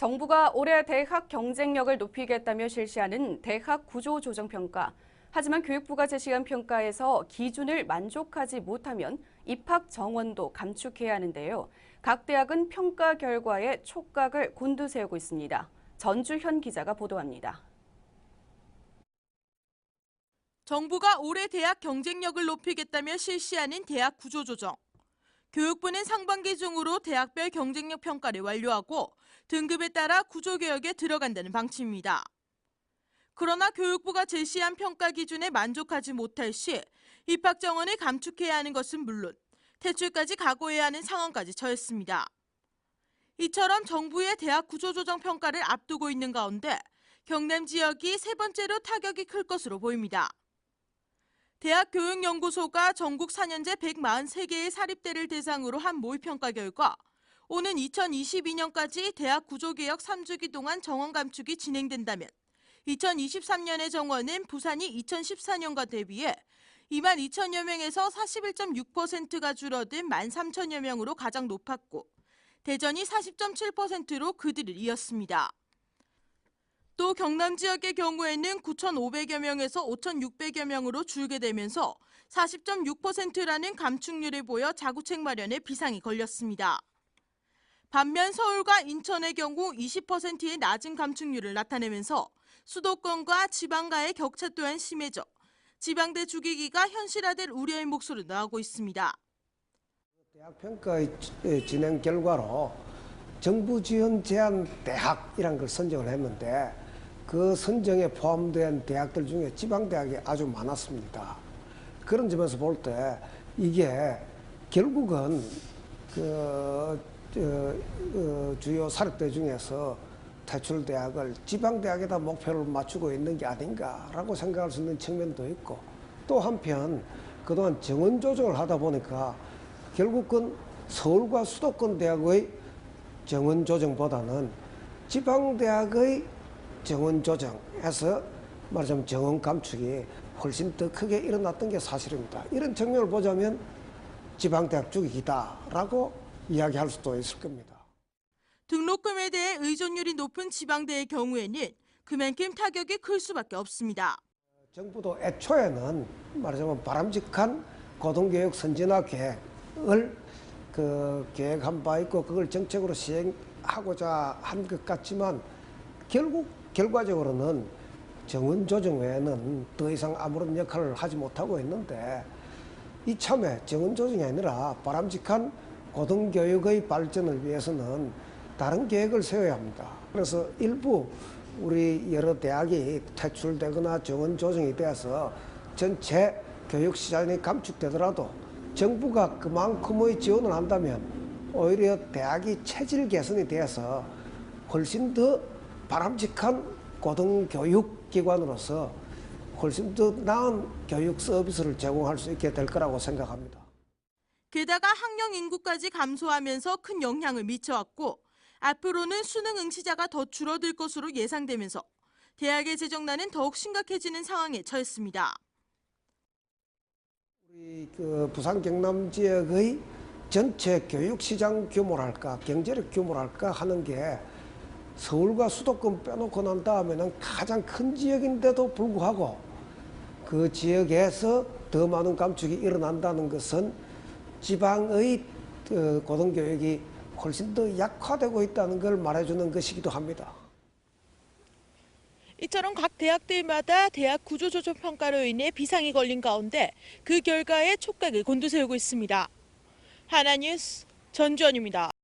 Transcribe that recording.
정부가 올해 대학 경쟁력을 높이겠다며 실시하는 대학 구조 조정 평가. 하지만 교육부가 제시한 평가에서 기준을 만족하지 못하면 입학 정원도 감축해야 하는데요. 각 대학은 평가 결과에 촉각을 곤두세우고 있습니다. 전주현 기자가 보도합니다. 정부가 올해 대학 경쟁력을 높이겠다며 실시하는 대학 구조 조정. 교육부는 상반기 중으로 대학별 경쟁력 평가를 완료하고 등급에 따라 구조개혁에 들어간다는 방침입니다. 그러나 교육부가 제시한 평가 기준에 만족하지 못할 시 입학 정원을 감축해야 하는 것은 물론 퇴출까지 각오해야 하는 상황까지 처했습니다. 이처럼 정부의 대학 구조조정 평가를 앞두고 있는 가운데 경남 지역이 세 번째로 타격이 클 것으로 보입니다. 대학교육연구소가 전국 4년제 143개의 사립대를 대상으로 한 모의평가 결과 오는 2022년까지 대학 구조개혁 3주기 동안 정원 감축이 진행된다면 2023년의 정원은 부산이 2014년과 대비해 2만 2천여 명에서 41.6%가 줄어든 13,000여 명으로 가장 높았고 대전이 40.7%로 그들을 이었습니다. 또 경남 지역의 경우에는 9,500여 명에서 5,600여 명으로 줄게 되면서 40.6%라는 감축률을 보여 자구책 마련에 비상이 걸렸습니다. 반면 서울과 인천의 경우 20%의 낮은 감축률을 나타내면서 수도권과 지방과의 격차 또한 심해져 지방대 주기기가 현실화될 우려의 목소리도 나오고 있습니다. 대학 평가의 진행 결과로 정부 지원 제한 대학이라는 걸 선정을 했는데 그 선정에 포함된 대학들 중에 지방대학이 아주 많았습니다. 그런 점에서 볼 때 이게 결국은 주요 사립대 중에서 퇴출대학을 지방대학에다 목표를 맞추고 있는 게 아닌가라고 생각할 수 있는 측면도 있고 또 한편 그동안 정원 조정을 하다 보니까 결국은 서울과 수도권 대학의 정원 조정보다는 지방대학의 정원 조정에서 말하자면 정원 감축이 훨씬 더 크게 일어났던 게 사실입니다. 이런 측면을 보자면 지방대학 주기기다라고 이야기할 수도 있을 겁니다. 등록금에 대해 의존율이 높은 지방대의 경우에는 그만큼 타격이 클 수밖에 없습니다. 정부도 애초에는 말하자면 바람직한 고등교육 선진화 계획을 계획한 바 있고 그걸 정책으로 시행하고자 한 것 같지만 결국 결과적으로는 정원 조정 외에는 더 이상 아무런 역할을 하지 못하고 있는데 이참에 정원 조정이 아니라 바람직한 고등교육의 발전을 위해서는 다른 계획을 세워야 합니다. 그래서 일부 우리 여러 대학이 퇴출되거나 정원 조정이 되어서 전체 교육 시장이 감축되더라도 정부가 그만큼의 지원을 한다면 오히려 대학이 체질 개선이 되어서 훨씬 더 바람직한 고등교육기관으로서 훨씬 더 나은 교육 서비스를 제공할 수 있게 될 거라고 생각합니다. 게다가 학령 인구까지 감소하면서 큰 영향을 미쳐왔고 앞으로는 수능 응시자가 더 줄어들 것으로 예상되면서 대학의 재정난은 더욱 심각해지는 상황에 처했습니다. 우리 부산 경남 지역의 전체 교육시장 규모랄까 경제력 규모랄까 하는 게 서울과 수도권 빼놓고 난 다음에는 가장 큰 지역인데도 불구하고 그 지역에서 더 많은 감축이 일어난다는 것은 지방의 고등교육이 훨씬 더 약화되고 있다는 걸 말해주는 것이기도 합니다. 이처럼 각 대학들마다 대학 구조조정 평가로 인해 비상이 걸린 가운데 그 결과에 촉각을 곤두세우고 있습니다. 하나뉴스 전주현입니다.